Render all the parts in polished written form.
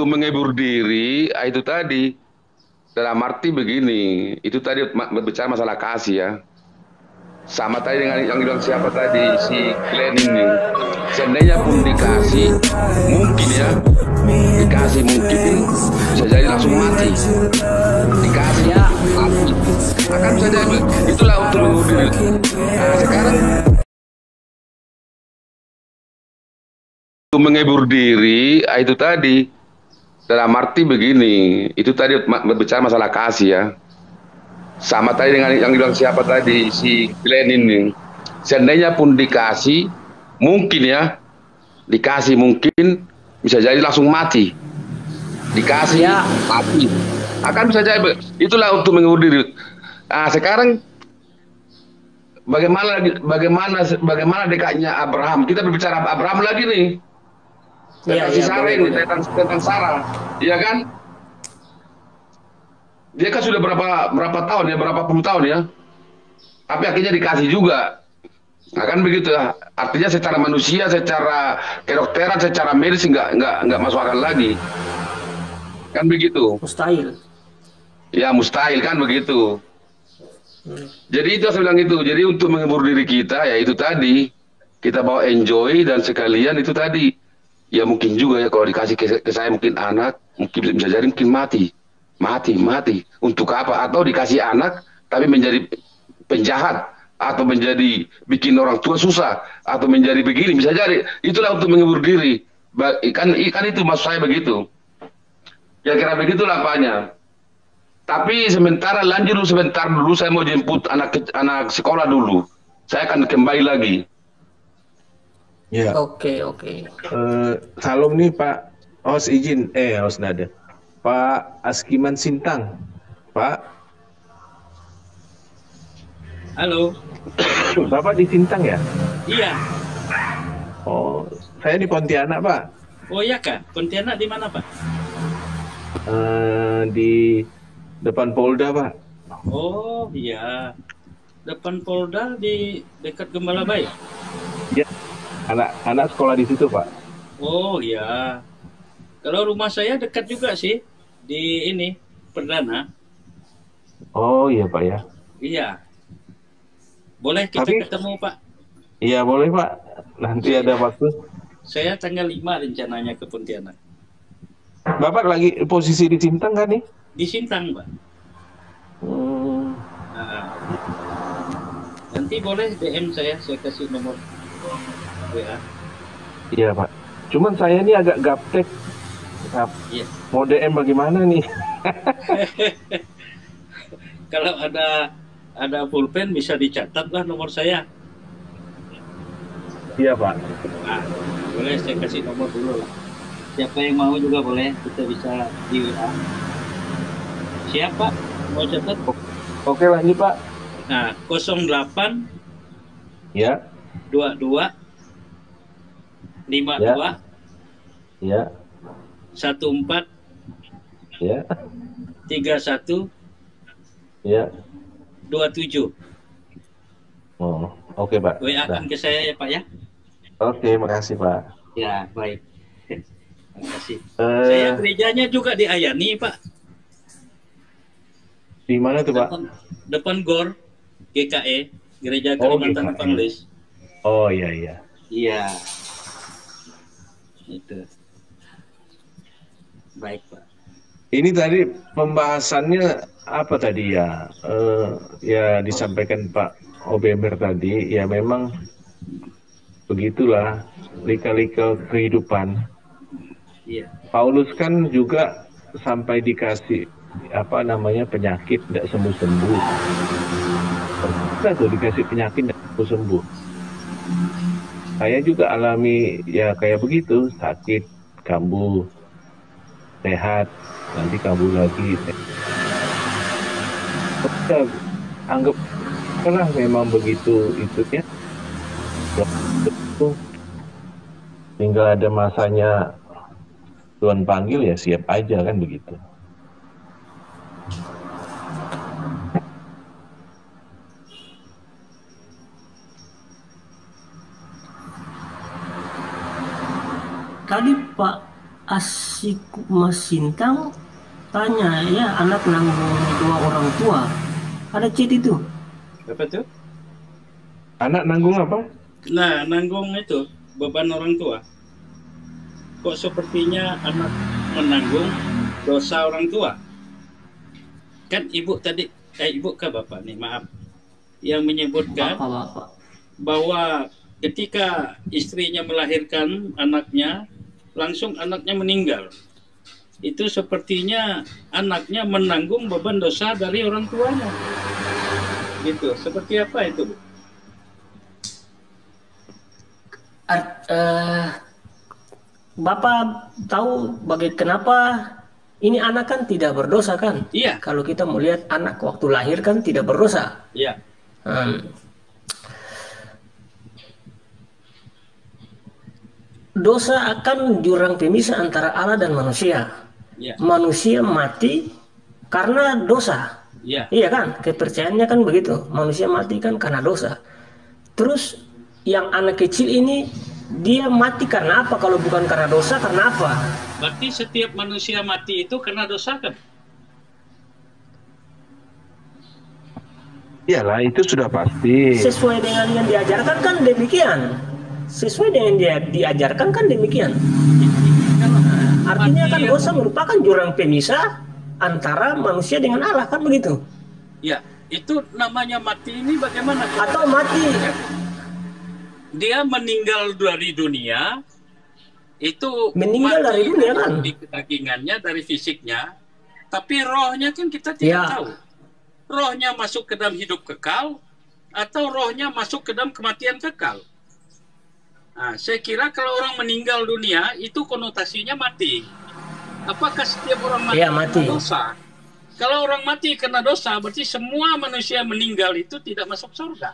Menghibur diri, itu tadi. Dalam arti begini, itu tadi berbicara masalah kasih ya. Sama tadi dengan yang bilang siapa tadi, si Glenn ini. Seandainya pun dikasih, mungkin ya, dikasih mungkin bisa jadi langsung mati. Dikasih Ya, mati. Akan bisa jadi, itulah untuk menghibur diri. Nah, sekarang untuk menghibur diri, itu tadi. Dalam arti begini, itu tadi berbicara masalah kasih ya. Sama tadi dengan yang bilang siapa tadi, si Glenn ini. Seandainya pun dikasih, mungkin ya, dikasih mungkin bisa jadi langsung mati. Dikasih ya, mati. Akan bisa jadi, itulah untuk menghibur diri. Nah, sekarang bagaimana bagaimana bagaimana dekatnya Abraham? Kita berbicara Abraham lagi nih, ya, tentang si ya, Sarah boleh, ini, boleh. tentang Sarah, iya kan? Dia kan sudah berapa berapa tahun ya, berapa puluh tahun ya, tapi akhirnya dikasih juga. Nah, kan begitu ya. Artinya secara manusia, secara kedokteran, secara medis nggak masuk akal lagi. Kan begitu. Mustahil. Ya mustahil kan begitu. Hmm. Jadi itu saya bilang itu. Jadi untuk menghibur diri kita ya itu tadi. Kita bawa enjoy dan sekalian itu tadi. Ya mungkin juga ya kalau dikasih ke saya mungkin anak, mungkin bisa jadi mungkin mati. Mati, mati. Untuk apa? Atau dikasih anak tapi menjadi penjahat atau menjadi bikin orang tua susah atau menjadi begini bisa jadi itulah untuk menghibur diri ikan itu maksud saya begitu ya kira begitulah apanya tapi sementara lanjut dulu sebentar dulu saya mau jemput anak sekolah dulu saya akan kembali lagi. Ya, Oke, oke. salam nih Pak. Host izin, host nada. Pak Askiman Sintang, Pak. Halo, Bapak di Sintang ya? iya. Oh, saya di Pontianak Pak. Oh iya Kak, Pontianak di mana Pak? Di depan Polda Pak. Oh iya, depan Polda di dekat Gembala Baik. Ya, anak sekolah di situ Pak. Oh iya, kalau rumah saya dekat juga sih di ini Perdana. Oh iya Pak ya. Iya, boleh kita Tapi ketemu Pak. iya boleh Pak. Nanti ada waktu. Saya tanggal 5 rencananya ke Pontianak. Bapak lagi posisi di Sintang kan nih? Di Sintang Pak. Hmm, Nah, nanti boleh DM saya kasih nomor WA. iya Pak. Cuman saya ini agak gaptek. Iya. Mau DM bagaimana nih? Kalau ada pulpen bisa dicatat lah nomor saya. Iya Pak. Nah, boleh saya kasih nomor dulu lah. Siapa yang mau juga boleh, kita bisa di WA. Siapa? Mau catat? Oke lanjut Pak. Nah, 08 Ya, 22 ya, 52 ya, 14 ya, 31 ya. 27. Oh, oke Pak. WA Dah. kan ke saya ya Pak ya? Oke, makasih Pak. Ya, baik. Terima kasih. Saya gerejanya juga di Ayani Pak. Di mana tuh Pak? Depan GOR GKE, Gereja Oh, Kalimantan GKE. Panglis. Oh iya iya. Iya, itu. Baik Pak. Ini tadi pembahasannya apa tadi ya? Ya disampaikan Pak Obemer tadi. Ya memang begitulah lika-lika kehidupan. Iya. Paulus kan juga sampai dikasih apa namanya penyakit tidak sembuh-sembuh. Kita tuh dikasih penyakit tidak sembuh-sembuh. Saya juga alami ya kayak begitu, sakit, kambuh, sehat, nanti kambuh lagi. Kita anggap karena memang begitu itu ya. Tinggal ada masanya Tuhan panggil ya siap aja kan begitu. Tadi Pak Asik Mas Sintang tanya ya, anak nanggung dua orang tua. Ada chat itu. Apa tuh? Anak nanggung apa? Nah, nanggung itu beban orang tua. Kok sepertinya anak menanggung dosa orang tua? Kan ibu tadi, ibu ke bapak nih, maaf, yang menyebutkan Bapak-bapak. bahwa ketika istrinya melahirkan anaknya, langsung anaknya meninggal. Itu sepertinya anaknya menanggung beban dosa dari orang tuanya. Gitu. Seperti apa itu, Bu? Bapak tahu kenapa ini anak kan tidak berdosa kan? Iya. Kalau kita melihat anak waktu lahir kan tidak berdosa. Iya. Dosa akan jurang pemisah antara Allah dan manusia. Iya. Manusia mati karena dosa. Iya. Iya kan? Kepercayaannya kan begitu. Manusia mati kan karena dosa. Terus yang anak kecil ini dia mati karena apa? Kalau bukan karena dosa, karena apa? Berarti setiap manusia mati itu karena dosa kan? Iyalah, itu sudah pasti. Sesuai dengan yang diajarkan kan demikian. Sesuai dengan dia diajarkan kan demikian. Artinya kan dosa merupakan jurang pemisah antara manusia dengan Allah, kan begitu? Ya, itu namanya mati ini bagaimana? Atau mati. Dia meninggal dari dunia, itu Meninggal mati dari dunia kan? di kedagingannya, dari fisiknya, tapi rohnya kan kita tidak Ya. tahu. Rohnya masuk ke dalam hidup kekal, atau rohnya masuk ke dalam kematian kekal. Nah, saya kira kalau orang meninggal dunia, itu konotasinya mati. Apakah setiap orang mati, Ya, mati. karena dosa? Kalau orang mati karena dosa, berarti semua manusia meninggal itu tidak masuk surga.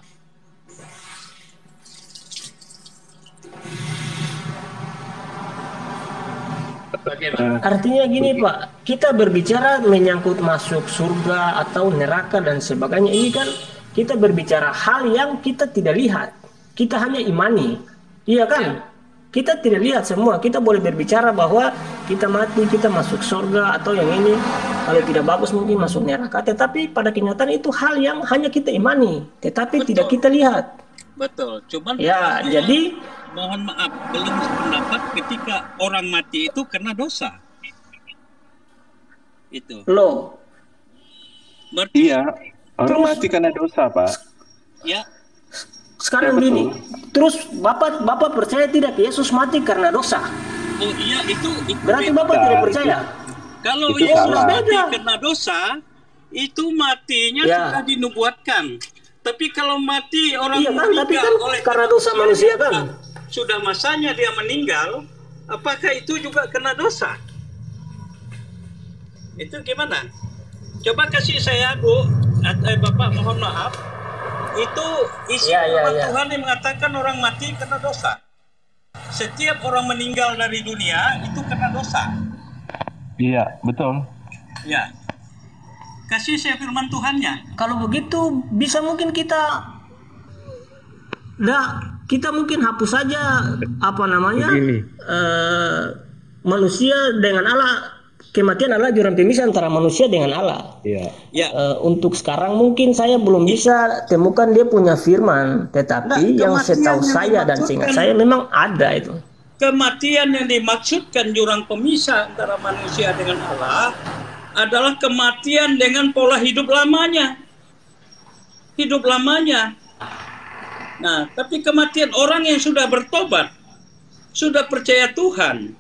Bagaimana? Artinya gini Pak, kita berbicara menyangkut masuk surga atau neraka dan sebagainya, ini kan kita berbicara hal yang kita tidak lihat, kita hanya imani, iya kan? Kita tidak lihat semua, kita boleh berbicara bahwa kita mati, kita masuk surga atau yang ini, kalau tidak bagus mungkin masuk neraka, tetapi pada kenyataan itu hal yang hanya kita imani, tetapi Betul. tidak kita lihat. Betul, cuman Ya, jadi mohon maaf, belum sependapat ketika orang mati itu karena dosa. Itu. loh, Berarti Iya, orang mati karena dosa, Pak. ya, sekarang Ya, betul. gini, terus Bapak percaya tidak Yesus mati karena dosa? oh iya itu Berarti beda. Bapak tidak percaya? Kalau itu Yesus salah. mati Beda. karena dosa, itu matinya Ya. sudah dinubuatkan. Tapi kalau mati orang Iya kan, tapi meninggal kan oleh karena dosa manusia kan. sudah masanya dia meninggal, apakah itu juga kena dosa? Itu gimana? Coba kasih saya, Bu, Bapak, mohon maaf. Itu isi Ya, ya, firman ya. Tuhan yang mengatakan orang mati karena dosa. Setiap orang meninggal dari dunia itu karena dosa. Iya, betul. Ya. Kasih saya firman Tuhannya. Kalau begitu bisa mungkin kita mungkin hapus saja apa namanya Begini. manusia dengan Allah, kematian adalah jurang pemisah antara manusia dengan Allah. Iya. Ya. Untuk sekarang mungkin saya belum bisa temukan dia punya firman, tetapi Nah, yang setahu kematian yang saya dan seingat saya memang ada itu. Kematian yang dimaksudkan jurang pemisah antara manusia dengan Allah adalah kematian dengan pola hidup lamanya. Hidup lamanya. Nah, tapi kematian orang yang sudah bertobat, sudah percaya Tuhan,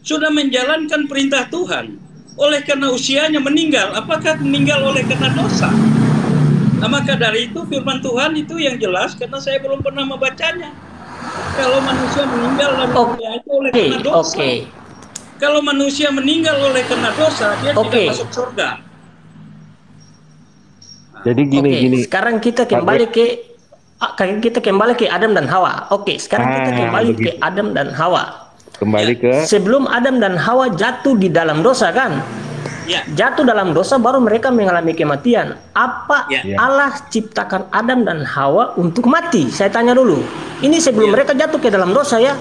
sudah menjalankan perintah Tuhan, oleh karena usianya meninggal, apakah meninggal oleh karena dosa? Nah, maka dari itu firman Tuhan itu yang jelas, karena saya belum pernah membacanya. Kalau manusia meninggal dalam dunia itu oleh karena dosa. Oke. Kalau manusia meninggal oleh karena dosa, dia Oke. tidak masuk surga. Jadi gini. Sekarang kita kembali ke Adam dan Hawa. Oke, sekarang kita kembali ke begitu. Adam dan Hawa. Kembali ke Sebelum Adam dan Hawa jatuh di dalam dosa kan? Ya, Jatuh dalam dosa baru mereka mengalami kematian. Apa Ya. Allah ciptakan Adam dan Hawa untuk mati? Saya tanya dulu. Ini sebelum Ya. mereka jatuh ke dalam dosa ya.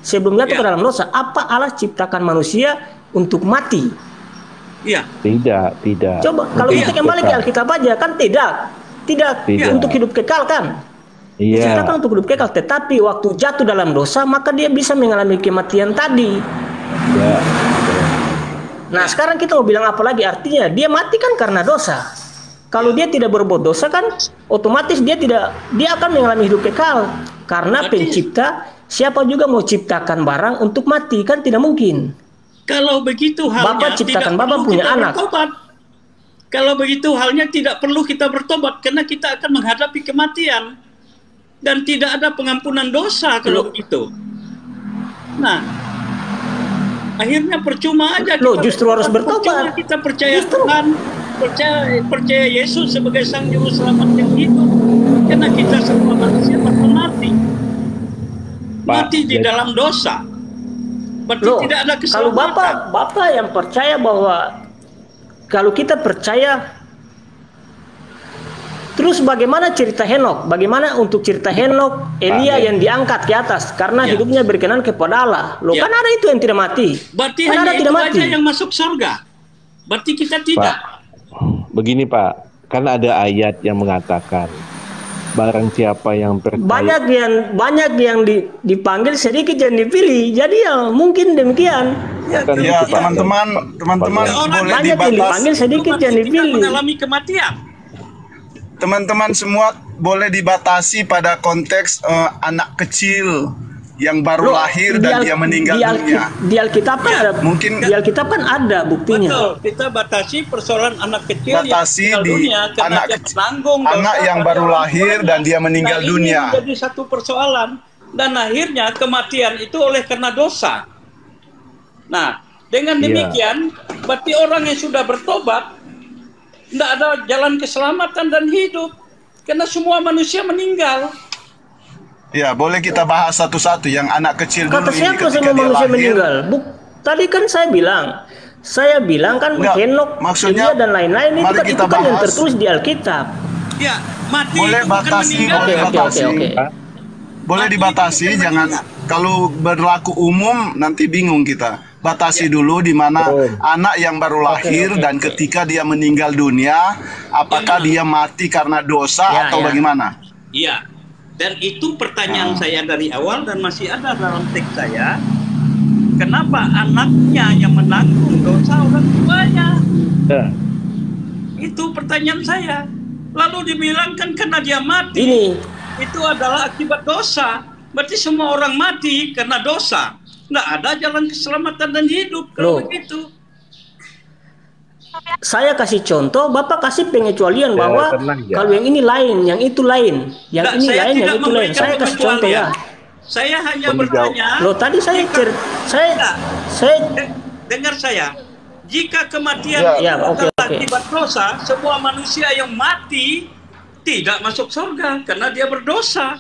sebelum jatuh Ya. ke dalam dosa, apa Allah ciptakan manusia untuk mati? Iya. Tidak. Coba kalau Untuk kita kembali ke kekal. Alkitab aja kan tidak Tidak. untuk hidup kekal kan? Iya. Diciptakan untuk hidup kekal, tetapi waktu jatuh dalam dosa maka dia bisa mengalami kematian tadi. Ya. Nah sekarang kita mau bilang apa lagi? Artinya dia mati kan karena dosa. Kalau dia tidak berbuat dosa kan otomatis dia akan mengalami hidup kekal. Karena Berarti- pencipta siapa juga mau ciptakan barang untuk mati kan tidak mungkin. Kalau begitu halnya Bapak ciptakan, tidak Bapak perlu punya kita anak. bertobat. Kalau begitu halnya tidak perlu kita bertobat karena kita akan menghadapi kematian dan tidak ada pengampunan dosa kalau begitu. Nah, akhirnya percuma aja. Loh, justru harus bertobat. Percuma kita percaya Justru. Tuhan, percaya Yesus sebagai Sang Juru Selamat yang hidup, karena kita semua manusia bakal mati. Mati di jadi- dalam dosa. Berarti Loh, tidak ada kalau keselamatan. bapak yang percaya bahwa kalau kita percaya, terus bagaimana cerita Henokh? Bagaimana untuk cerita Henokh, Elia yang diangkat ke atas karena Ya. hidupnya berkenan kepada Allah? Loh, Ya. kan ada itu yang tidak mati. Berarti Kan hanya ada itu tidak mati. aja yang masuk surga. Berarti kita tidak. Begini Pak, kan ada ayat yang mengatakan barang siapa yang percaya. Banyak yang dipanggil, sedikit yang dipilih. Jadi ya mungkin demikian. Kan Ya, itu, Pak. teman-teman Orang boleh banyak yang dipanggil, dibatasi. sedikit yang Tidak dipilih. mengalami kematian. Teman-teman semua boleh dibatasi pada konteks anak kecil yang baru Loh, lahir dan dia meninggal dunia. Di Alkitab kan ada, Mungkin- di Alkitab kan ada buktinya. Betul, kita batasi persoalan anak kecil Batasi yang meninggal di dunia karena anak dia kecil- menanggung anak dosa yang pada baru orang lahir tuanya. dan dia meninggal Nah, dunia. Ini menjadi satu persoalan dan akhirnya kematian itu oleh karena dosa. Nah, dengan Iya. demikian berarti orang yang sudah bertobat tidak ada jalan keselamatan dan hidup karena semua manusia meninggal. Ya, boleh kita bahas satu-satu yang anak kecil dulu Kata ini siapa ketika semua dia manusia lahir. meninggal? Tadi kan saya bilang kan Enggak, Henokh, maksudnya, Elia dan lain-lain itu mari kan, kita yang bahas. tertulis di Alkitab. Ya, mati Boleh itu bukan batasi, meninggal. boleh batasi. Oke. Boleh dibatasi, jangan kalau berlaku umum nanti bingung kita. Batasi dulu di mana anak yang baru lahir dan ketika dia meninggal dunia, apakah dia mati karena dosa Ya, atau ya. bagaimana? Iya. Dan itu pertanyaan saya dari awal dan masih ada dalam teks saya. Kenapa anaknya yang menanggung dosa orang tuanya? Ya. Itu pertanyaan saya. Lalu dibilang kan karena dia mati. Ini Itu adalah akibat dosa. Berarti semua orang mati karena dosa. Nggak ada jalan keselamatan dan hidup kalau Loh. begitu. saya kasih contoh, Bapak kasih pengecualian Ya, bahwa tenang ya. kalau yang ini lain, yang itu lain, yang Nggak, ini saya lain, yang tidak itu lain. memberikan Saya kasih contoh ya. pengecualian. Saya hanya Menjawab. bertanya. Loh tadi saya Tidak. saya Dengar saya. Jika kematian Ya, itu ya, oke, adalah oke. akibat dosa, semua manusia yang mati tidak masuk surga karena dia berdosa.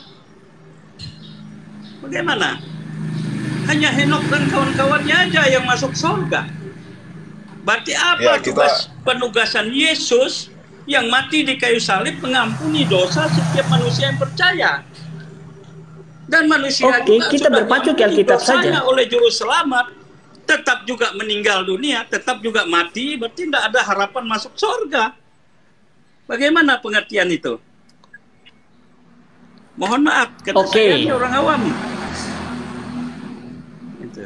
Bagaimana? Hanya Henokh dan kawan-kawannya aja yang masuk surga. Berarti apa Ya, kita- penugasan Yesus yang mati di kayu salib mengampuni dosa setiap manusia yang percaya? Dan manusia Oke, juga kita sudah berpacu ke diampuni Alkitab dosanya saja. oleh juru selamat, tetap juga meninggal dunia, tetap juga mati, berarti tidak ada harapan masuk surga. Bagaimana pengertian itu? Mohon maaf, kata Oke. saya ini orang awam. Gitu.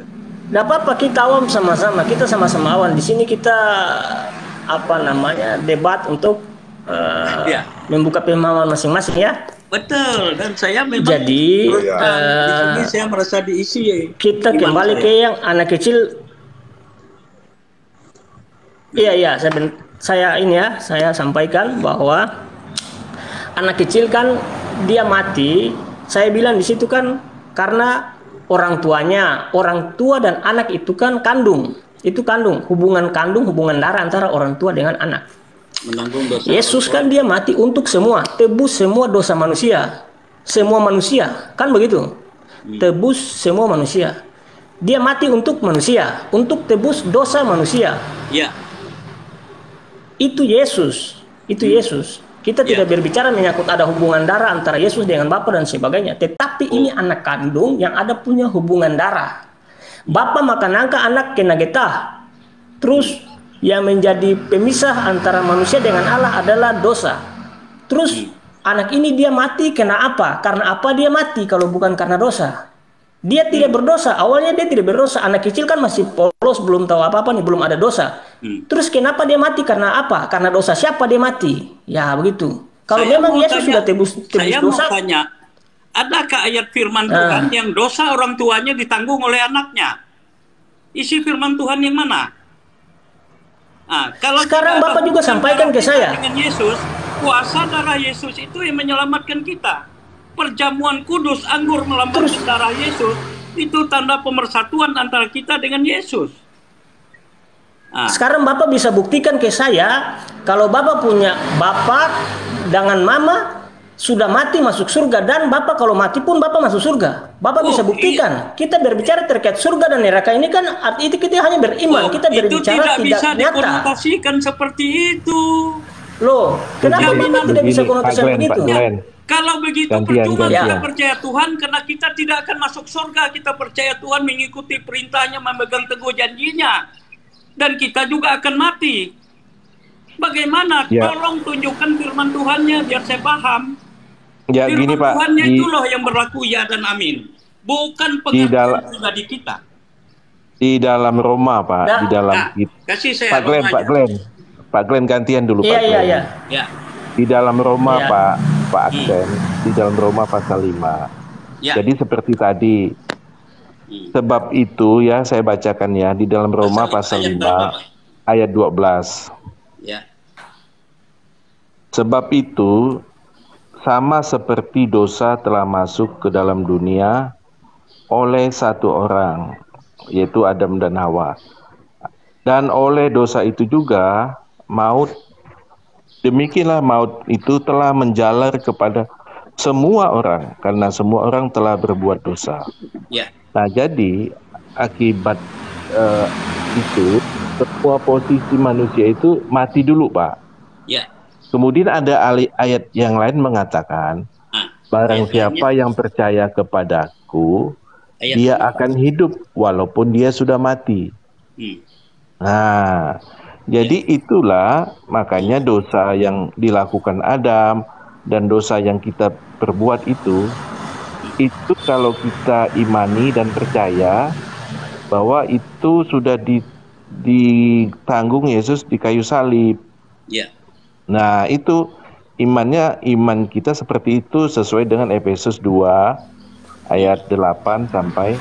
Nggak apa-apa, kita awam sama-sama, kita sama-sama awam. Di sini kita debat untuk Ya. membuka pemahaman masing-masing ya. Betul, dan saya memang Jadi, di sini saya merasa diisi. Kita iman kembali saya. ke yang anak kecil. Iya, saya sampaikan bahwa anak kecil kan dia mati. Saya bilang di situ kan karena orang tua dan anak itu kan kandung. Itu kandung, hubungan darah antara orang tua dengan anak. Menanggung dosa. Yesus kan dia mati untuk semua, tebus semua dosa manusia. Semua manusia, kan begitu? Tebus semua manusia. Dia mati untuk manusia, untuk tebus dosa manusia. Ya, Itu Yesus. Kita tidak berbicara menyangkut ada hubungan darah antara Yesus dengan Bapa dan sebagainya. Tetapi ini anak kandung yang ada punya hubungan darah. Bapa makan nangka, anak kena getah. Terus yang menjadi pemisah antara manusia dengan Allah adalah dosa. Terus anak ini dia mati kena apa? Karena apa dia mati kalau bukan karena dosa? Dia tidak berdosa. Awalnya dia tidak berdosa. Anak kecil kan masih polos, belum tahu apa-apa nih, belum ada dosa. Terus kenapa dia mati? Karena apa? Karena dosa siapa dia mati? Ya begitu. Kalau memang Yesus sudah tebus dosa. Saya mau tanya, adakah ayat firman Tuhan yang dosa orang tuanya ditanggung oleh anaknya? Isi firman Tuhan yang mana? Kalau sekarang Bapak juga sampaikan ke saya. Dengan Yesus, kuasa darah Yesus itu yang menyelamatkan kita. Perjamuan kudus anggur melambangkan darah Yesus, itu tanda pemersatuan antara kita dengan Yesus. Sekarang Bapak bisa buktikan ke saya, kalau Bapak punya Bapak dengan Mama sudah mati masuk surga, dan Bapak kalau mati pun Bapak masuk surga. Bapak bisa buktikan. Kita berbicara terkait surga dan neraka ini kan arti itu kita hanya beriman, kita berbicara tidak bisa dikonotasikan seperti itu. Loh, kenapa Bapak tidak bisa konotasikan begitu? Kalau begitu percuma kita percaya Tuhan, karena kita tidak akan masuk surga. Kita percaya Tuhan, mengikuti perintahnya, memegang teguh janjinya, dan kita juga akan mati. Bagaimana? Tolong tunjukkan firman Tuhannya biar saya paham. Ya, firman gini Pak, Tuhannya itu loh yang berlaku ya dan amin, bukan pengertian pribadi kita. Di dalam Roma Pak, di dalam kasih saya Pak Glenn gantian dulu Pak Glenn. Iya. Di dalam Roma Pak Aksen, di dalam Roma pasal 5. Jadi seperti tadi. Sebab itu ya saya bacakan ya, di dalam Roma pasal 5 ayat 12. Sebab itu sama seperti dosa telah masuk ke dalam dunia oleh satu orang, yaitu Adam dan Hawa. Dan oleh dosa itu juga maut. Demikianlah maut itu telah menjalar kepada semua orang, karena semua orang telah berbuat dosa. Nah, jadi akibat itu, semua posisi manusia itu mati dulu, Pak. Kemudian ada ayat yang lain mengatakan, barang siapa yang percaya kepadaku, dia akan hidup walaupun dia sudah mati. Nah, jadi itulah makanya dosa yang dilakukan Adam dan dosa yang kita perbuat itu kalau kita imani dan percaya bahwa itu sudah ditanggung Yesus di kayu salib. Nah, itu iman kita seperti itu sesuai dengan Efesus 2 ayat 8 sampai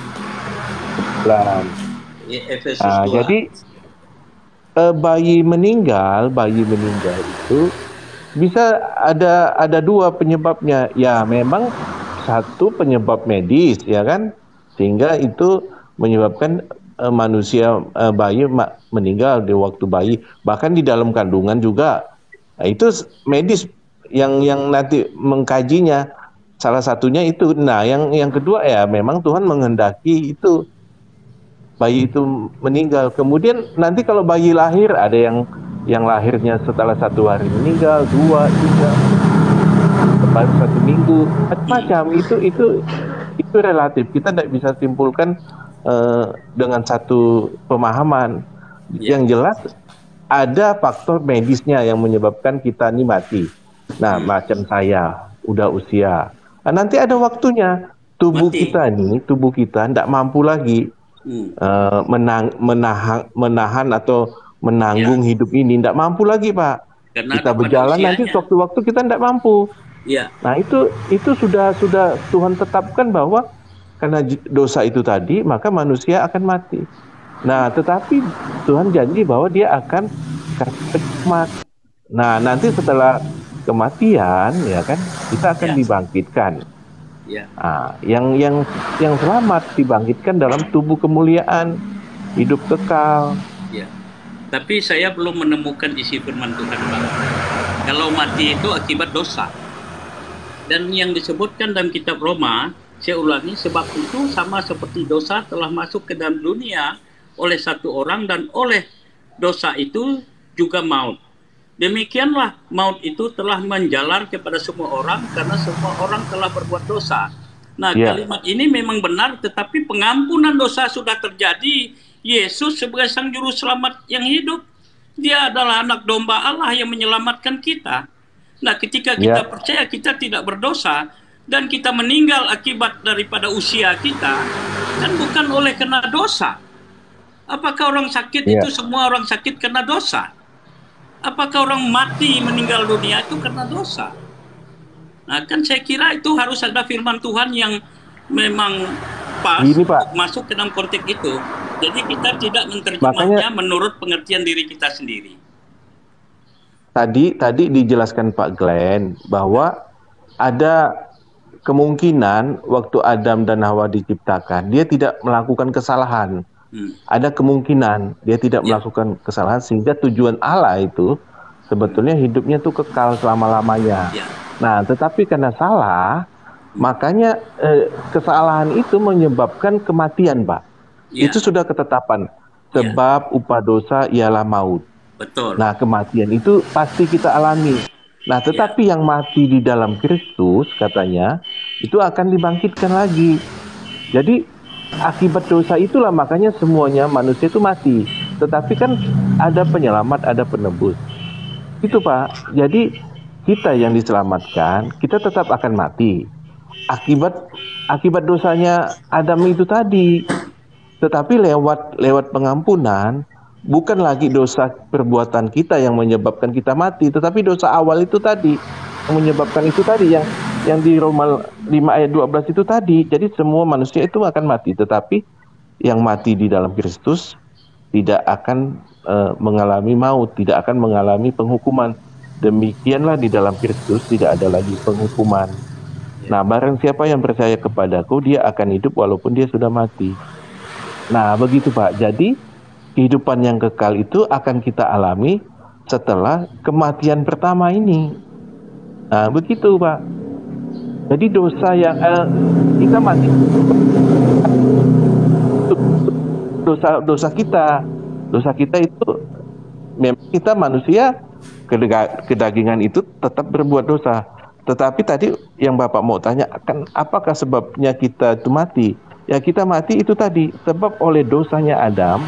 9. Nah, jadi bayi meninggal itu bisa ada dua penyebabnya. Ya, memang satu penyebab medis, ya kan, sehingga itu menyebabkan manusia bayi meninggal di waktu bayi, bahkan di dalam kandungan juga. Nah, itu medis yang nanti mengkajinya. Salah satunya itu. Nah, yang kedua ya memang Tuhan menghendaki itu bayi itu meninggal. Kemudian nanti kalau bayi lahir, ada yang lahirnya setelah 1 hari meninggal, 2, 3, baru 1 minggu, macam-macam. Itu relatif. Kita tidak bisa simpulkan dengan satu pemahaman. Yang jelas ada faktor medisnya yang menyebabkan kita ini mati. Nah, macam saya udah usia. Nah, nanti ada waktunya tubuh kita tidak mampu lagi menahan atau menanggung hidup ini, tidak mampu lagi, Pak. Karena kita berjalan nanti waktu-waktu kita tidak mampu. Nah, itu sudah Tuhan tetapkan bahwa karena dosa itu tadi, maka manusia akan mati. Nah, tetapi Tuhan janji bahwa dia akan mati. Nah, nanti setelah kematian, ya kan, kita akan dibangkitkan. Nah, yang selamat dibangkitkan dalam tubuh kemuliaan, hidup kekal. Tapi saya belum menemukan isi firman Tuhan, Pak. Kalau mati itu akibat dosa. Dan yang disebutkan dalam kitab Roma, saya ulangi, sebab itu sama seperti dosa telah masuk ke dalam dunia oleh satu orang, dan oleh dosa itu juga maut. Demikianlah maut itu telah menjalar kepada semua orang karena semua orang telah berbuat dosa. Nah, kalimat ini memang benar, tetapi pengampunan dosa sudah terjadi. Yesus sebagai Sang Juru Selamat yang hidup, Dia adalah anak domba Allah yang menyelamatkan kita. Nah, ketika kita percaya kita tidak berdosa dan kita meninggal akibat daripada usia kita, kan bukan oleh karena dosa. Apakah orang sakit itu semua orang sakit karena dosa? Apakah orang mati meninggal dunia itu karena dosa? Nah, kan saya kira itu harus ada firman Tuhan yang memang pas masuk ke dalam konteks itu. Jadi kita tidak menerjemahnya menurut pengertian diri kita sendiri. Tadi dijelaskan Pak Glenn bahwa ada kemungkinan waktu Adam dan Hawa diciptakan, dia tidak melakukan kesalahan. Ada kemungkinan dia tidak melakukan kesalahan, sehingga tujuan Allah itu sebetulnya hidupnya itu kekal selama-lamanya. Nah, tetapi karena salah, makanya kesalahan itu menyebabkan kematian, Pak. Itu sudah ketetapan. Sebab upah dosa ialah maut. Betul. Nah, kematian itu pasti kita alami. Nah, tetapi yang mati di dalam Kristus, katanya, itu akan dibangkitkan lagi. Jadi akibat dosa itulah makanya semuanya manusia itu mati. Tetapi kan ada penyelamat, ada penebus. Itu Pak. Jadi kita yang diselamatkan, kita tetap akan mati. Akibat dosanya Adam itu tadi. Tetapi lewat pengampunan, bukan lagi dosa perbuatan kita yang menyebabkan kita mati, tetapi dosa awal itu tadi yang menyebabkan itu tadi, yang di Roma 5 ayat 12 itu tadi. Jadi semua manusia itu akan mati, tetapi yang mati di dalam Kristus tidak akan mengalami maut, tidak akan mengalami penghukuman. Demikianlah di dalam Kristus tidak ada lagi penghukuman. Nah, barang siapa yang percaya kepadaku, dia akan hidup walaupun dia sudah mati. Nah, begitu Pak. Jadi kehidupan yang kekal itu akan kita alami setelah kematian pertama ini. Nah, begitu Pak. Jadi dosa yang kita mati, dosa kita itu memang kita manusia kedagingan itu tetap berbuat dosa. Tetapi tadi yang Bapak mau tanya, kan apakah sebabnya kita itu mati? Ya, kita mati itu tadi sebab oleh dosanya Adam,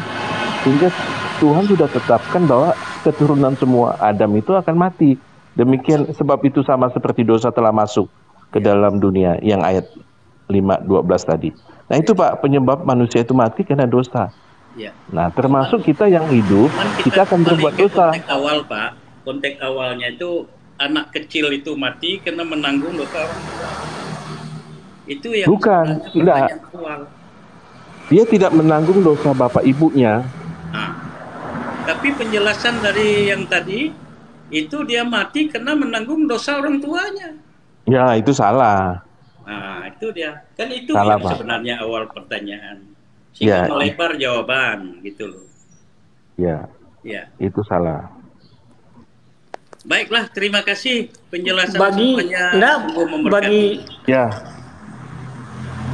sehingga Tuhan sudah tetapkan bahwa keturunan semua Adam itu akan mati. Demikian sebab itu sama seperti dosa telah masuk ke dalam dunia, yang ayat 5:12 tadi. Nah, itu Pak, penyebab manusia itu mati karena dosa. Nah, termasuk kita yang hidup, kita akan berbuat dosa. Konteks awal Pak, konteks awalnya itu anak kecil itu mati karena menanggung dosa orang tua. Itu yang bukan, tidak. Dia tidak menanggung dosa bapak ibunya. Nah, tapi penjelasan dari yang tadi itu dia mati karena menanggung dosa orang tuanya. Ya, itu salah. Nah, itu dia. Kan itu salah, yang Pak. Sebenarnya awal pertanyaan. Sehingga melebar jawaban gitu loh. Ya. Itu salah. Baiklah, terima kasih penjelasan semuanya. Ya.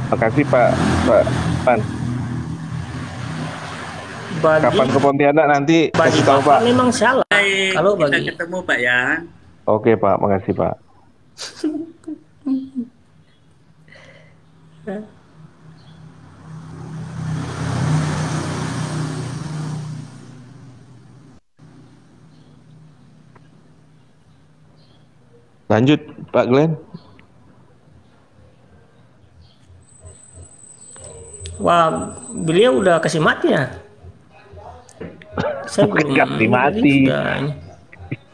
Terima kasih Pak Pan. Kapan ke Pontianak nanti kasih tahu Pak. Memang salah. Kalau kita ketemu Pak ya. Oke Pak, makasih Pak. Lanjut Pak Glenn. Wah, beliau udah kasih mati ya? Saya belum kasih mati.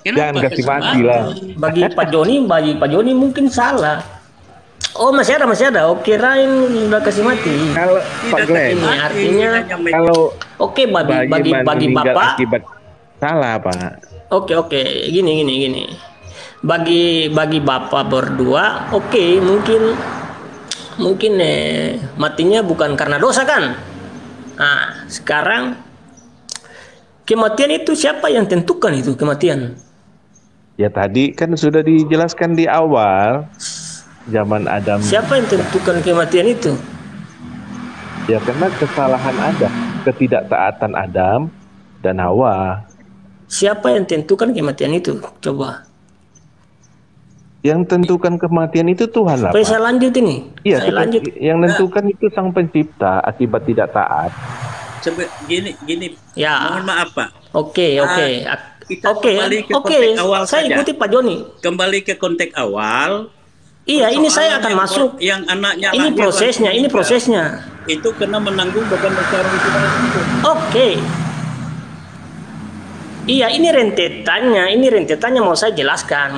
Jangan kasih mati lah. Bagi Pak Joni mungkin salah. Oh, masih ada. Oh, kirain udah kasih mati. Kalau Pak Glenn, artinya kalau bagi Bapak akibat salah Pak. Oke, gini. Bagi Bapak berdua, mungkin matinya bukan karena dosa kan? Nah, sekarang kematian itu siapa yang tentukan itu kematian? Ya tadi kan sudah dijelaskan di awal zaman Adam. Siapa yang tentukan kematian itu? Ya karena kesalahan Adam, ketidaktaatan Adam dan Hawa. Siapa yang tentukan kematian itu? Coba. Yang tentukan kematian itu Tuhan lah, Supaya Pak. saya lanjut ini. Iya, Saya lanjut. yang menentukan itu Sang Pencipta akibat tidak taat. Gini. Ya. Mohon maaf, Pak. Oke. Kita kembali ke konteks awal Saya saja. ikuti Pak Joni. Kembali ke konteks awal. Iya, ini saya akan Persoalan masuk. Yang anaknya Ini lahir prosesnya, langsung ini meninggal. prosesnya. Itu kena menanggung beban besar itu. Oke. Iya, ini rentetannya mau saya jelaskan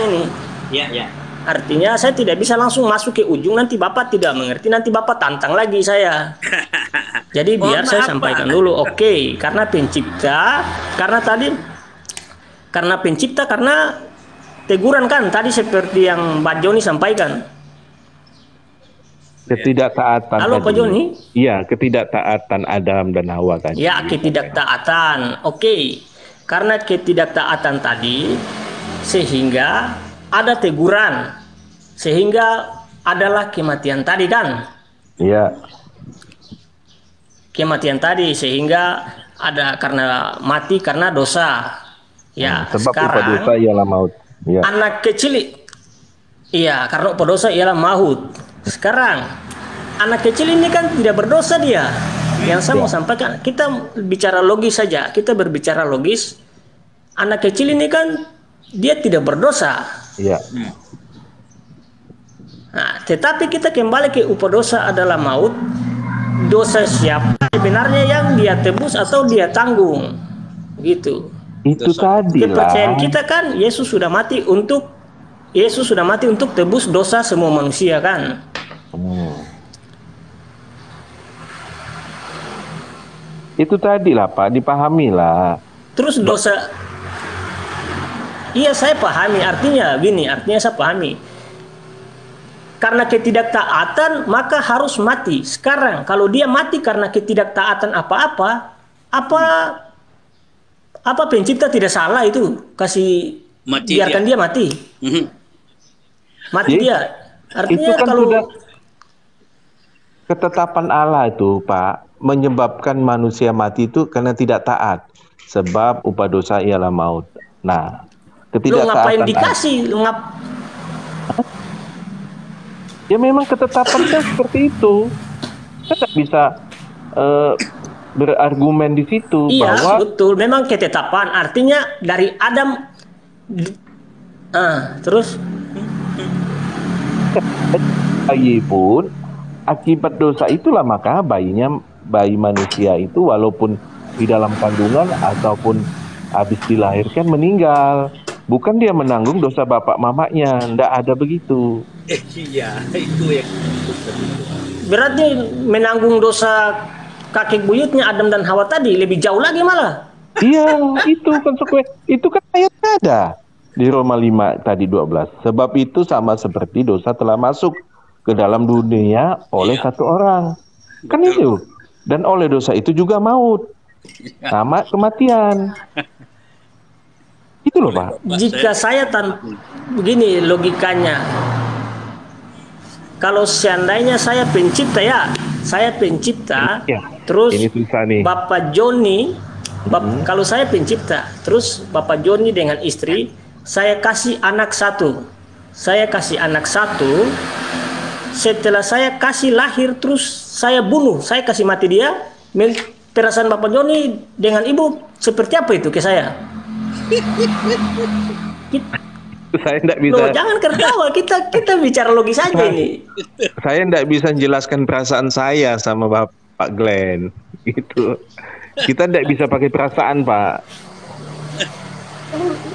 ini. Iya. Artinya saya tidak bisa langsung masuk ke ujung, nanti Bapak tidak mengerti, nanti Bapak tantang lagi saya. Jadi biar saya sampaikan dulu. Oke, karena pencipta, karena teguran kan tadi seperti yang Pak Joni sampaikan. Ketidaktaatan. Halo Pak Joni? Iya, ketidaktaatan Adam dan Hawa kan. Ya, ketidaktaatan. Oke. Karena ketidaktaatan tadi sehingga ada teguran, sehingga adalah kematian tadi kan? Iya. Kematian tadi sehingga ada karena mati karena dosa. Ya, Sebab upah sekarang dosa ialah maut. Ya. anak kecil, iya karena upah dosa ialah maut. Sekarang anak kecil ini kan tidak berdosa dia. Yang saya mau sampaikan, kita bicara logis saja. Kita berbicara logis. Anak kecil ini kan dia tidak berdosa. Iya. Nah, tetapi kita kembali ke upah dosa adalah maut. Dosa siapa sebenarnya yang dia tebus atau dia tanggung? Gitu. Itu tadi lah. Kepercayaan kita kan Yesus sudah mati untuk tebus dosa semua manusia kan. Itu tadi lah Pak, dipahami lah. Terus dosa, iya saya pahami, artinya saya pahami. Karena ketidaktaatan maka harus mati. Sekarang kalau dia mati karena ketidaktaatan apa pencipta tidak salah itu kasih Mati biarkan dia mati. Mati dia. Artinya Itu kan kalau sudah ketetapan Allah itu Pak, menyebabkan manusia mati itu karena tidak taat. Sebab upah dosa ialah maut. Nah, lu ketidaktaatan ngapain dikasih? Ya memang ketetapannya seperti itu. Kita tidak bisa berargumen di situ Iya, bahwa betul. Memang ketetapan. Artinya dari Adam. Terus bayi pun akibat dosa itulah maka bayi manusia itu walaupun di dalam kandungan ataupun habis dilahirkan meninggal. Bukan dia menanggung dosa bapak mamanya, ndak ada begitu. Iya, itu yang berarti menanggung dosa kakek buyutnya Adam dan Hawa tadi lebih jauh lagi malah. Iya, itu konsekuensi. Itu kan ayatnya ada di Roma 5 tadi 12. Sebab itu sama seperti dosa telah masuk ke dalam dunia oleh satu orang. Kan itu. Dan oleh dosa itu juga maut. Sama kematian. Itu loh, Pak. Jika saya begini logikanya. Kalau seandainya saya pencipta Ya, terus ini susah nih. Bapak Joni, kalau saya pencipta, terus Bapak Joni dengan istri, saya kasih anak satu. Setelah saya kasih lahir, terus saya bunuh, saya kasih mati dia. Perasaan Bapak Joni dengan ibu seperti apa itu ke saya? Saya tidak bisa. Loh, jangan ketawa, kita bicara logis saja ini. Saya tidak bisa menjelaskan perasaan saya sama Bapak Glenn. Gitu. Kita tidak bisa pakai perasaan, Pak.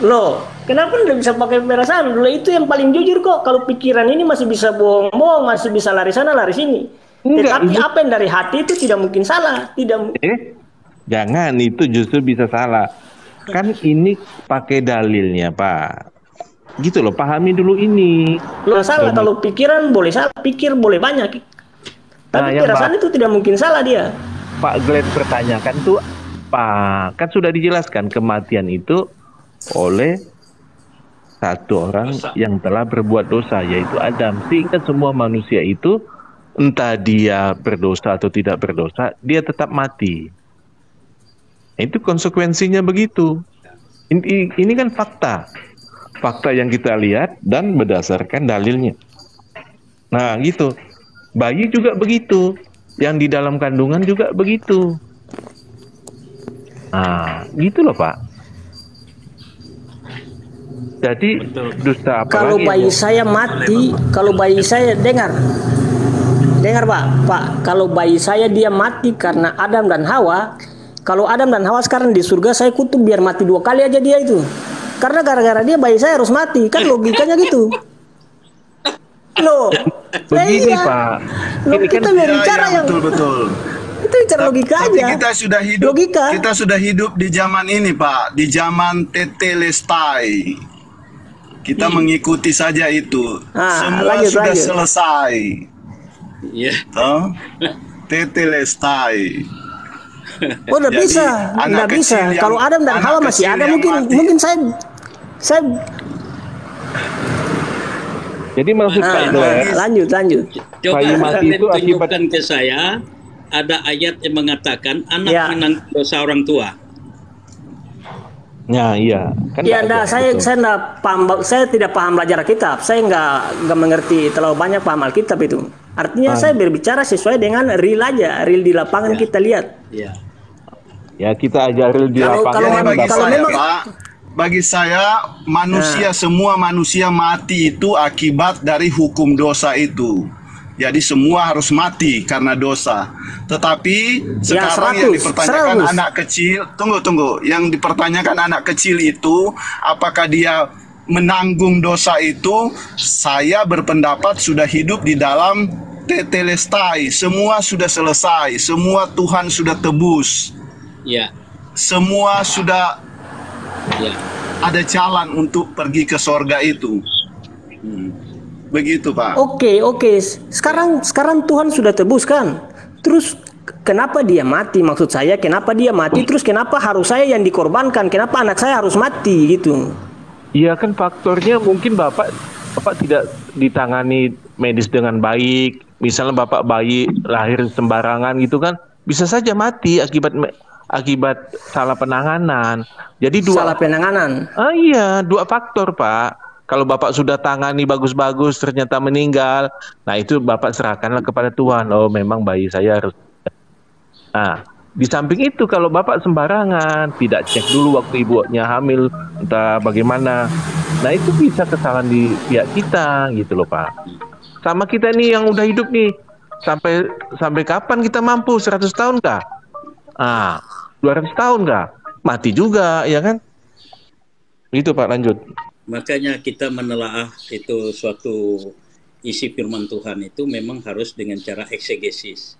Loh, kenapa tidak bisa pakai perasaan? Loh, itu yang paling jujur kok. Kalau pikiran ini masih bisa bohong-bohong, masih bisa lari sana, lari sini. Enggak, Tetapi apa yang dari hati itu tidak mungkin salah. Jangan, itu justru bisa salah. Kan ini pakai dalilnya, Pak. Gitu loh, pahami dulu ini. Loh, salah kalau pikiran boleh salah, pikir boleh banyak. Tapi perasaan itu tidak mungkin salah dia. Pak Glenn pertanyakan tuh Pak, kan sudah dijelaskan kematian itu oleh satu orang yang telah berbuat dosa, yaitu Adam. Sehingga semua manusia itu entah dia berdosa atau tidak berdosa, dia tetap mati. Itu konsekuensinya begitu. Ini kan fakta yang kita lihat dan berdasarkan dalilnya. Nah gitu, bayi juga begitu, yang di dalam kandungan juga begitu. Nah gitu loh Pak. Jadi dusta apa Kalau lagi bayi saya mati, kalau bayi saya dengar Pak, kalau bayi saya dia mati karena Adam dan Hawa, kalau Adam dan Hawa sekarang di surga, saya kutuk biar mati 2 kali aja dia itu. Karena gara-gara dia bayi saya harus mati, kan logikanya gitu. Loh, begini iya. Pak. Loh, Ini kan kita berbicara yang betul. itu bicara logika Tapi aja. kita sudah hidup di zaman ini Pak, di zaman tetelestai. Kita mengikuti saja itu. Semua sudah selesai. Iya. Toh? Tetelestai. Oh, udah bisa, nggak bisa. Kalau Adam dan Hawa masih ada, mungkin saya. Jadi maksud lanjut. Coba bayi mati itu akibat tunjukkan ke saya ada ayat yang mengatakan anak menanggung dosa orang tua. Ya, iya. Kan ya, saya nggak paham, saya tidak paham belajar kitab. Saya nggak mengerti terlalu banyak paham Alkitab itu. Artinya saya berbicara sesuai dengan real aja, real di lapangan kita lihat. Iya. Ya kita aja real di lapangan. Bagi saya semua manusia mati itu akibat dari hukum dosa itu. Jadi semua harus mati karena dosa. Tetapi sekarang yang dipertanyakan anak kecil, tunggu. Yang dipertanyakan anak kecil itu, apakah dia menanggung dosa itu? Saya berpendapat sudah hidup di dalam tetelestai. Semua sudah selesai. Semua Tuhan sudah tebus. Ya. Semua sudah ada jalan untuk pergi ke sorga itu. Begitu Pak. Oke. Sekarang Tuhan sudah tebus kan. Terus kenapa dia mati? Maksud saya kenapa dia mati? Terus kenapa harus saya yang dikorbankan? Kenapa anak saya harus mati gitu? Iya kan faktornya mungkin Bapak tidak ditangani medis dengan baik. Misalnya Bapak bayi lahir sembarangan gitu kan, bisa saja mati akibat salah penanganan. Jadi salah penanganan. Iya, 2 faktor Pak. Kalau Bapak sudah tangani bagus-bagus ternyata meninggal, nah itu Bapak serahkanlah kepada Tuhan. Oh, memang bayi saya harus. Nah, di samping itu kalau Bapak sembarangan, tidak cek dulu waktu ibunya hamil, entah bagaimana. Nah, itu bisa kesalahan di pihak kita gitu loh, Pak. Sama kita nih yang udah hidup nih. Sampai kapan kita mampu? 100 tahun kah? 200 tahun kah? Mati juga, ya kan? Itu Pak, lanjut. Makanya kita menelaah itu suatu isi firman Tuhan itu memang harus dengan cara eksegesis.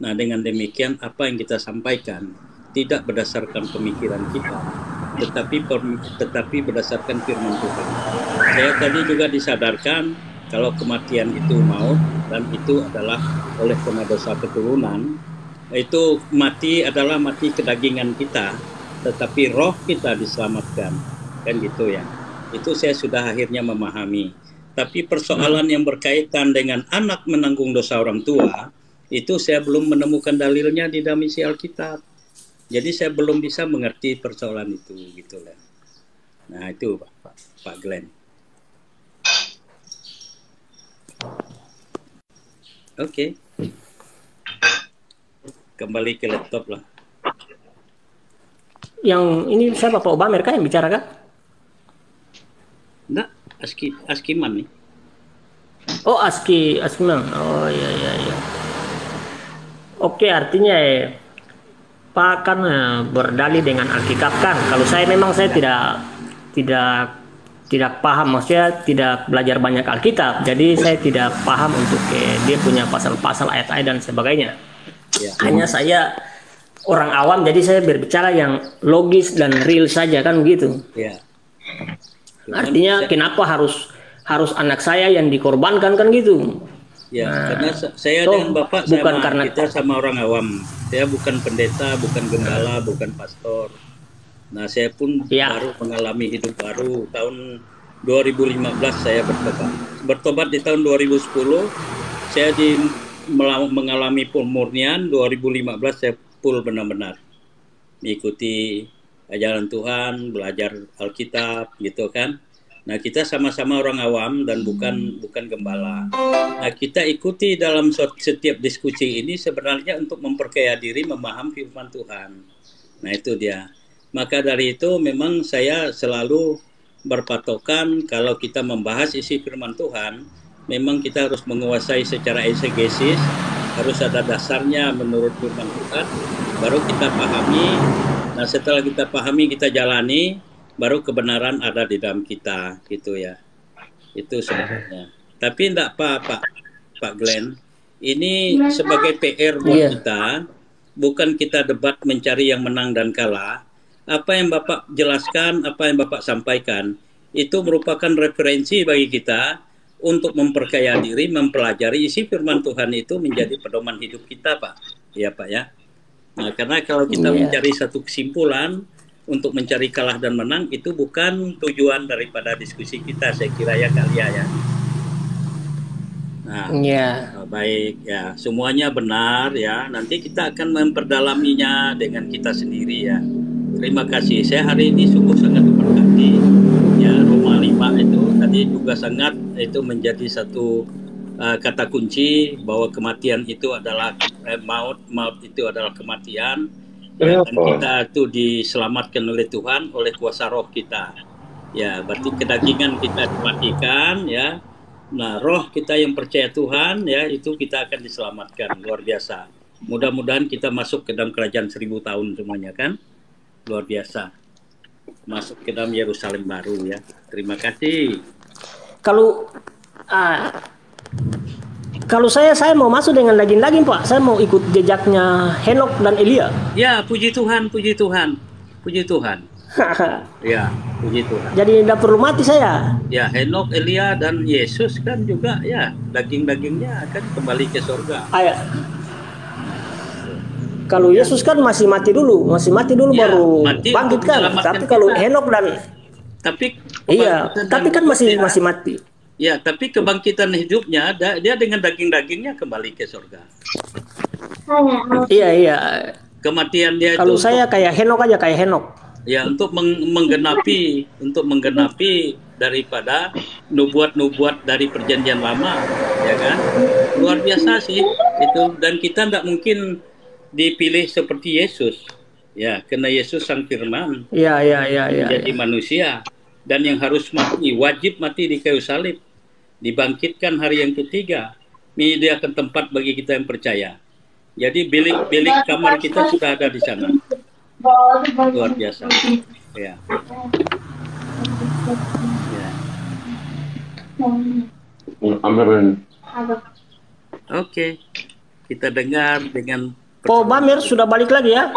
Nah, dengan demikian apa yang kita sampaikan tidak berdasarkan pemikiran kita, tetapi berdasarkan firman Tuhan. Saya tadi juga disadarkan kalau kematian itu maut dan itu adalah oleh karena dosa keturunan, itu mati adalah mati kedagingan kita, tetapi roh kita diselamatkan, kan gitu ya. Itu saya sudah akhirnya memahami. Tapi persoalan yang berkaitan dengan anak menanggung dosa orang tua, itu saya belum menemukan dalilnya di dalam isi Alkitab. Jadi saya belum bisa mengerti persoalan itu, gitu lah. Nah itu Pak Glenn. Oke. Kembali ke laptop lah. Yang ini siapa, Pak Obamer kah yang bicara kah? Enggak, Askiman nih. Oh, Askiman. Oh iya. Oke, artinya Pak kan berdalih dengan Alkitab kan. Kalau saya memang saya tidak paham, maksudnya tidak belajar banyak Alkitab. Jadi saya tidak paham untuk dia punya pasal-pasal ayat-ayat dan sebagainya. Ya. Hanya saya orang awam, jadi saya berbicara yang logis dan real saja kan begitu. Ya. Artinya kenapa harus anak saya yang dikorbankan kan gitu? Ya, karena saya dengan Bapak bukan sama karena kita sama orang awam. Saya bukan pendeta, bukan gembala, bukan pastor. Nah, saya pun baru mengalami hidup baru tahun 2015 saya bertobat. Bertobat di tahun 2010 saya mengalami pemurnian. 2015 saya full benar-benar mengikuti ajaran Tuhan, belajar Alkitab gitu kan. Nah, kita sama-sama orang awam dan bukan gembala. Nah, kita ikuti dalam setiap diskusi ini sebenarnya untuk memperkaya diri, memahami firman Tuhan. Nah, itu dia. Maka dari itu memang saya selalu berpatokan kalau kita membahas isi firman Tuhan, memang kita harus menguasai secara eksegesis, harus ada dasarnya menurut firman Tuhan, baru kita pahami. Nah, setelah kita pahami, kita jalani, baru kebenaran ada di dalam kita, gitu ya. Itu sebenarnya. Tapi enggak Pak Glenn, ini sebagai PR buat kita, bukan kita debat mencari yang menang dan kalah. Apa yang Bapak jelaskan, apa yang Bapak sampaikan, itu merupakan referensi bagi kita untuk memperkaya diri, mempelajari isi firman Tuhan itu menjadi pedoman hidup kita, Pak. Ya, Pak ya. Nah, karena kalau kita mencari satu kesimpulan untuk mencari kalah dan menang, itu bukan tujuan daripada diskusi kita, saya kira ya Kalia ya. Nah, baik ya, semuanya benar ya. Nanti kita akan memperdalaminya dengan kita sendiri ya. Terima kasih. Saya hari ini sungguh sangat berkati. Ya, Roma 5 itu tadi juga sangat itu menjadi satu kata kunci bahwa kematian itu adalah maut itu adalah kematian. Ya, dan kita itu diselamatkan oleh Tuhan oleh kuasa roh kita. Ya, berarti kedagingan kita dimatikan ya. Nah, roh kita yang percaya Tuhan ya, itu kita akan diselamatkan. Luar biasa. Mudah-mudahan kita masuk ke dalam kerajaan 1000 tahun semuanya kan. Luar biasa. Masuk ke dalam Yerusalem baru ya. Terima kasih. Kalau saya mau masuk dengan daging-daging Pak, saya mau ikut jejaknya Henok dan Elia. Ya, puji Tuhan, puji Tuhan, puji Tuhan. Ya, puji Tuhan. Jadi tidak perlu mati saya. Ya, Henok, Elia dan Yesus kan juga ya, daging-dagingnya akan kembali ke surga. Kalau Yesus kan masih mati dulu ya, baru bangkit kan. Tapi kalau Henok dan tapi kan masih mati. Ya, tapi kebangkitan hidupnya dia dengan daging-dagingnya kembali ke surga. Iya. Kematian dia kalau itu saya kayak Henok aja, kayak Henok. Ya, untuk menggenapi daripada nubuat-nubuat dari perjanjian lama, ya kan? Luar biasa sih itu, dan kita tidak mungkin dipilih seperti Yesus. Ya, karena Yesus sang firman. Jadi manusia. Dan yang harus mati, wajib mati di kayu salib, dibangkitkan hari yang ketiga, menyediakan tempat bagi kita yang percaya. Jadi bilik kamar kita sudah ada di sana. Luar biasa. Ya. Oke. Kita dengar dengan Bamir sudah balik lagi ya.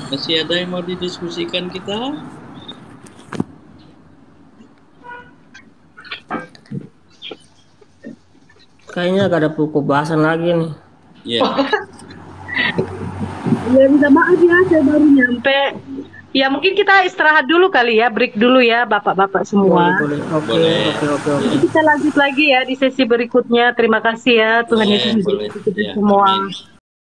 Masih ada yang mau didiskusikan kita? Kayaknya gak ada bahasan lagi nih. Iya. Ya, minta maaf ya, saya baru nyampe. Ya, mungkin kita istirahat dulu kali ya, break dulu ya, bapak-bapak semua. Boleh. Oke. Kita lanjut lagi ya di sesi berikutnya. Terima kasih ya, Tuhan Yesus memberkati kita semua.